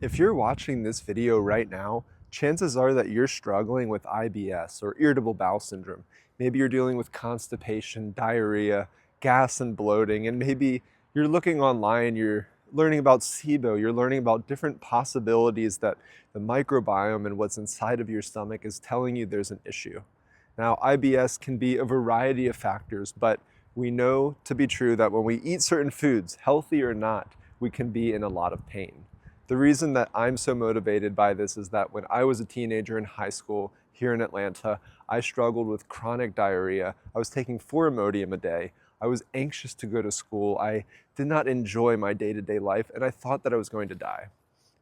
If you're watching this video right now, chances are that you're struggling with IBS or irritable bowel syndrome. Maybe you're dealing with constipation, diarrhea, gas and bloating, and maybe you're looking online, you're learning about SIBO, you're learning about different possibilities that the microbiome and what's inside of your stomach is telling you there's an issue. Now, IBS can be a variety of factors, but we know to be true that when we eat certain foods, healthy or not, we can be in a lot of pain. The reason that I'm so motivated by this is that when I was a teenager in high school here in Atlanta, I struggled with chronic diarrhea. I was taking 4 Imodium a day. I was anxious to go to school. I did not enjoy my day-to-day life, and I thought that I was going to die.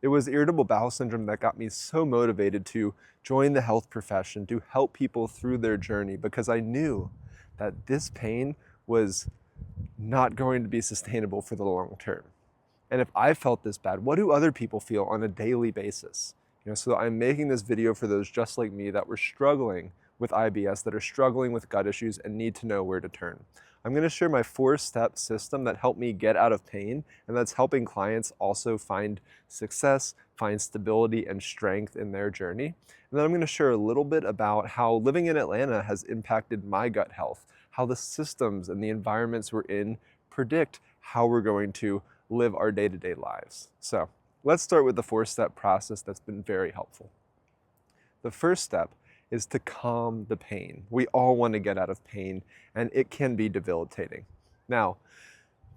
It was irritable bowel syndrome that got me so motivated to join the health profession, to help people through their journey, because I knew that this pain was not going to be sustainable for the long term. And if I felt this bad, what do other people feel on a daily basis? So I'm making this video for those just like me that were struggling with IBS, that are struggling with gut issues and need to know where to turn. I'm going to share my 4-step system that helped me get out of pain, and that's helping clients also find success, find stability and strength in their journey. And then I'm going to share a little bit about how living in Atlanta has impacted my gut health, how the systems and the environments we're in predict how we're going to live our day-to-day lives. So let's start with the 4-step process that's been very helpful. The first step is to calm the pain. We all want to get out of pain, and it can be debilitating. Now,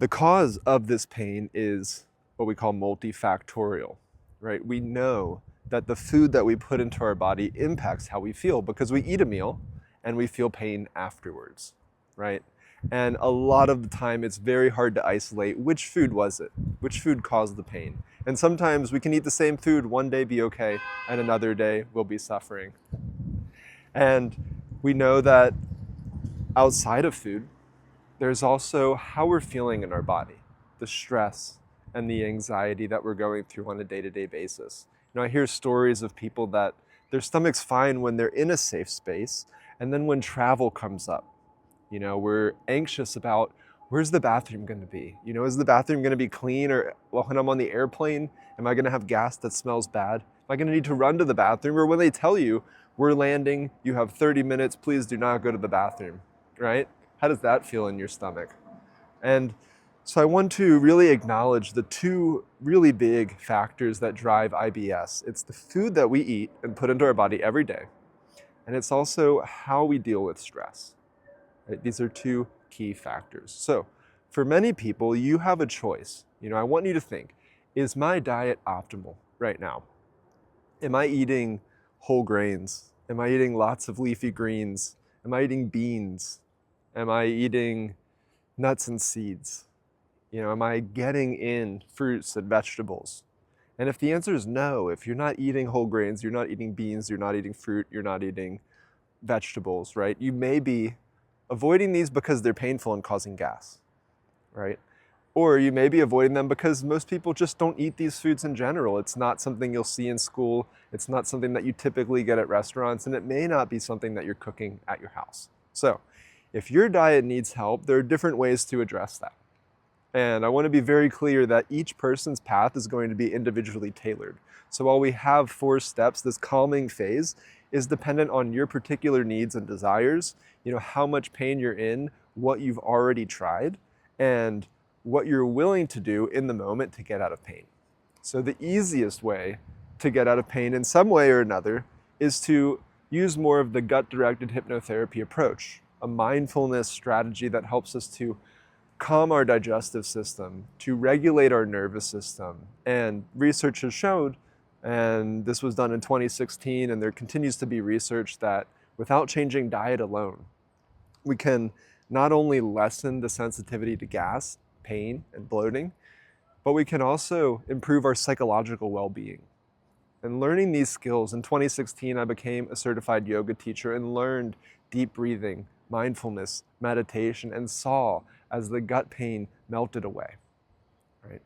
the cause of this pain is what we call multifactorial, right? We know that the food that we put into our body impacts how we feel because we eat a meal and we feel pain afterwards, right? And a lot of the time it's very hard to isolate which food was it, which food caused the pain. And sometimes we can eat the same food, one day be okay, and another day we'll be suffering. And we know that outside of food, there's also how we're feeling in our body, the stress and the anxiety that we're going through on a day-to-day basis. I hear stories of people that their stomach's fine when they're in a safe space, and then when travel comes up, we're anxious about where's the bathroom going to be? Is the bathroom going to be clean? Or when I'm on the airplane, am I going to have gas that smells bad? Am I going to need to run to the bathroom? Or when they tell you, we're landing, you have 30 minutes, please do not go to the bathroom, right? How does that feel in your stomach? And so I want to really acknowledge the 2 really big factors that drive IBS. It's the food that we eat and put into our body every day. And it's also how we deal with stress. Right? These are 2 key factors. So for many people, you have a choice. I want you to think, is my diet optimal right now? Am I eating whole grains? Am I eating lots of leafy greens? Am I eating beans? Am I eating nuts and seeds? Am I getting in fruits and vegetables? And if the answer is no, if you're not eating whole grains, you're not eating beans, you're not eating fruit, you're not eating vegetables, right? You may be avoiding these because they're painful and causing gas, right? Or you may be avoiding them because most people just don't eat these foods in general. It's not something you'll see in school. It's not something that you typically get at restaurants, and it may not be something that you're cooking at your house. So if your diet needs help, there are different ways to address that. And I want to be very clear that each person's path is going to be individually tailored. So while we have 4 steps, this calming phase is dependent on your particular needs and desires, how much pain you're in, what you've already tried, and what you're willing to do in the moment to get out of pain. So the easiest way to get out of pain in some way or another is to use more of the gut-directed hypnotherapy approach, a mindfulness strategy that helps us to calm our digestive system, to regulate our nervous system. And research has showed, and this was done in 2016, and there continues to be research that without changing diet alone, we can not only lessen the sensitivity to gas, pain, and bloating, but we can also improve our psychological well-being. And learning these skills, in 2016, I became a certified yoga teacher and learned deep breathing, mindfulness, meditation, and saw as the gut pain melted away, right?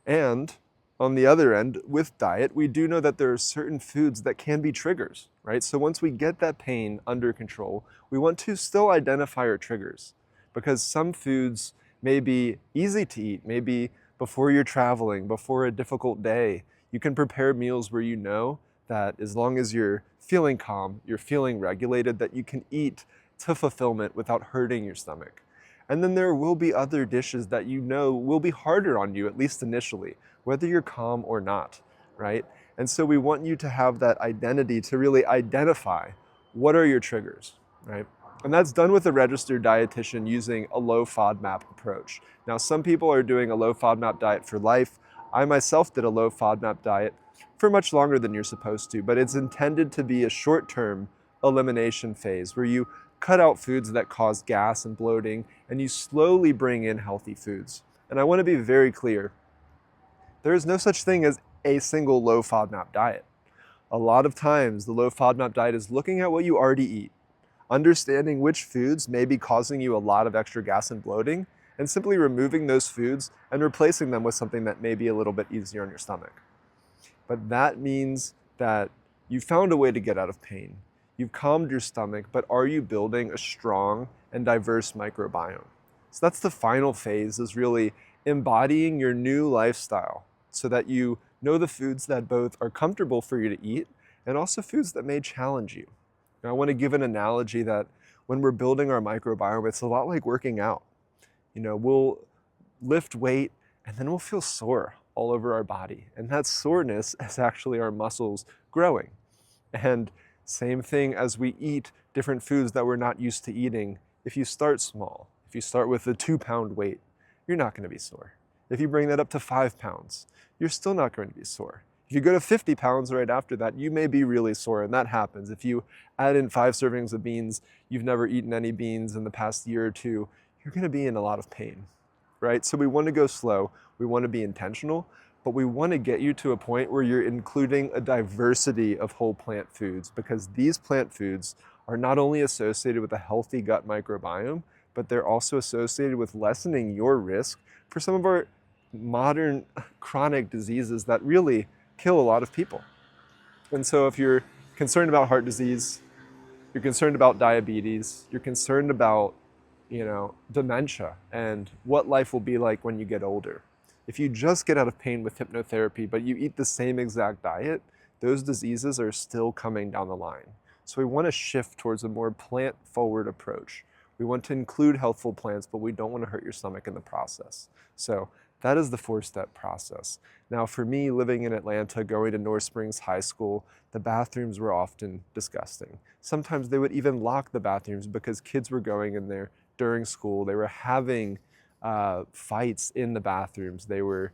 And on the other end, with diet, we do know that there are certain foods that can be triggers, right? So once we get that pain under control, we want to still identify our triggers, because some foods may be easy to eat. Maybe before you're traveling, before a difficult day, You can prepare meals where you know that as long as you're feeling calm, you're feeling regulated, that you can eat to fulfillment without hurting your stomach. And then there will be other dishes that you know will be harder on you, at least initially, whether you're calm or not, right? And so we want you to have that identity to really identify what are your triggers, right? And that's done with a registered dietitian using a low FODMAP approach. Now, some people are doing a low FODMAP diet for life. I myself did a low FODMAP diet for much longer than you're supposed to, but it's intended to be a short-term elimination phase where you cut out foods that cause gas and bloating and you slowly bring in healthy foods. And I want to be very clear, there is no such thing as a single low FODMAP diet. A lot of times the low FODMAP diet is looking at what you already eat, understanding which foods may be causing you a lot of extra gas and bloating, and simply removing those foods and replacing them with something that may be a little bit easier on your stomach. But that means that you found a way to get out of pain. You've calmed your stomach, but are you building a strong and diverse microbiome? So that's the final phase, is really embodying your new lifestyle so that you know the foods that both are comfortable for you to eat and also foods that may challenge you. Now, I want to give an analogy that when we're building our microbiome, it's a lot like working out. We'll lift weight and then we'll feel sore all over our body. And that soreness is actually our muscles growing. And same thing as we eat different foods that we're not used to eating. If you start small, if you start with a 2-pound weight, you're not going to be sore. If you bring that up to 5 pounds, you're still not going to be sore. If you go to 50 pounds right after that, you may be really sore, and that happens. If you add in 5 servings of beans, you've never eaten any beans in the past year or two, you're going to be in a lot of pain, right? So we want to go slow, we want to be intentional, but we want to get you to a point where you're including a diversity of whole plant foods, because these plant foods are not only associated with a healthy gut microbiome, but they're also associated with lessening your risk for some of our modern chronic diseases that really kill a lot of people. And so if you're concerned about heart disease, you're concerned about diabetes, you're concerned about, dementia and what life will be like when you get older. If you just get out of pain with hypnotherapy, but you eat the same exact diet, those diseases are still coming down the line. So we want to shift towards a more plant-forward approach. We want to include healthful plants, but we don't want to hurt your stomach in the process. So that is the 4-step process. Now, for me, living in Atlanta, going to North Springs High School, the bathrooms were often disgusting. Sometimes they would even lock the bathrooms because kids were going in there during school. They were having fights in the bathrooms. They were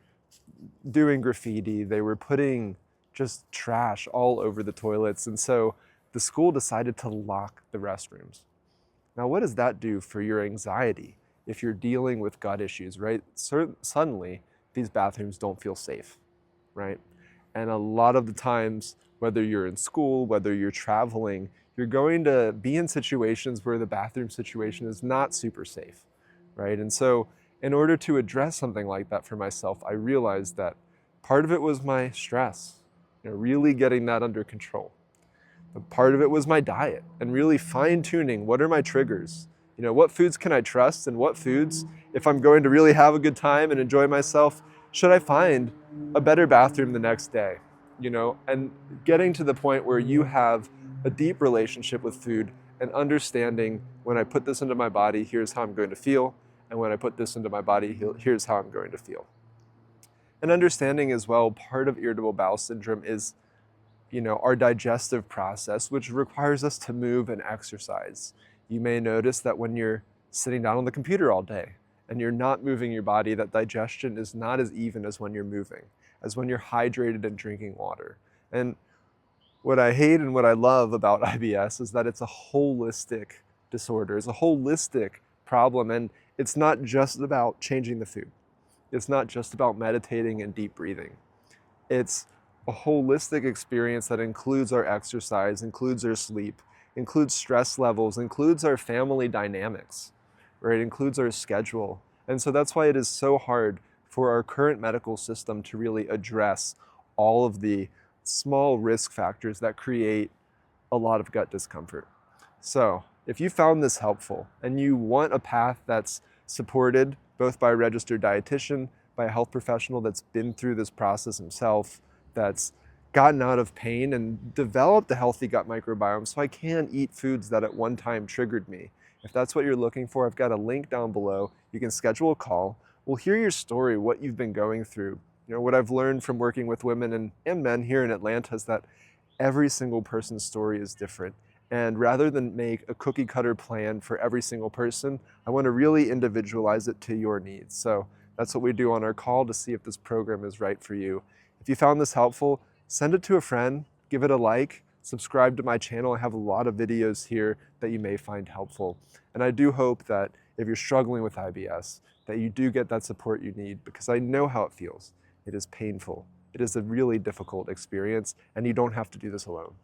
doing graffiti. They were putting just trash all over the toilets. And so the school decided to lock the restrooms. Now, what does that do for your anxiety if you're dealing with gut issues, right? Suddenly, these bathrooms don't feel safe, right? And a lot of the times, whether you're in school, whether you're traveling, you're going to be in situations where the bathroom situation is not super safe, right? And so in order to address something like that for myself, I realized that part of it was my stress, really getting that under control. But part of it was my diet and really fine-tuning what are my triggers. What foods can I trust, and what foods, if I'm going to really have a good time and enjoy myself, should I find a better bathroom the next day? And getting to the point where you have a deep relationship with food and understanding, when I put this into my body, here's how I'm going to feel. And when I put this into my body, here's how I'm going to feel. And understanding as well, part of irritable bowel syndrome is, our digestive process, which requires us to move and exercise. You may notice that when you're sitting down on the computer all day and you're not moving your body, that digestion is not as even as when you're moving, as when you're hydrated and drinking water. And what I hate and what I love about IBS is that it's a holistic disorder. It's a holistic problem, and it's not just about changing the food. It's not just about meditating and deep breathing. It's a holistic experience that includes our exercise, includes our sleep, includes stress levels, includes our family dynamics, right? It includes our schedule. And so that's why it is so hard for our current medical system to really address all of the small risk factors that create a lot of gut discomfort. So if you found this helpful and you want a path that's supported both by a registered dietitian, by a health professional that's been through this process himself, that's gotten out of pain and developed a healthy gut microbiome so I can eat foods that at one time triggered me. If that's what you're looking for, I've got a link down below. You can schedule a call. We'll hear your story, what you've been going through. What I've learned from working with women and men here in Atlanta is that every single person's story is different. And rather than make a cookie cutter plan for every single person, I want to really individualize it to your needs. So that's what we do on our call to see if this program is right for you. If you found this helpful, send it to a friend, give it a like, subscribe to my channel. I have a lot of videos here that you may find helpful. And I do hope that if you're struggling with IBS, that you do get that support you need, because I know how it feels. It is painful. It is a really difficult experience, and you don't have to do this alone.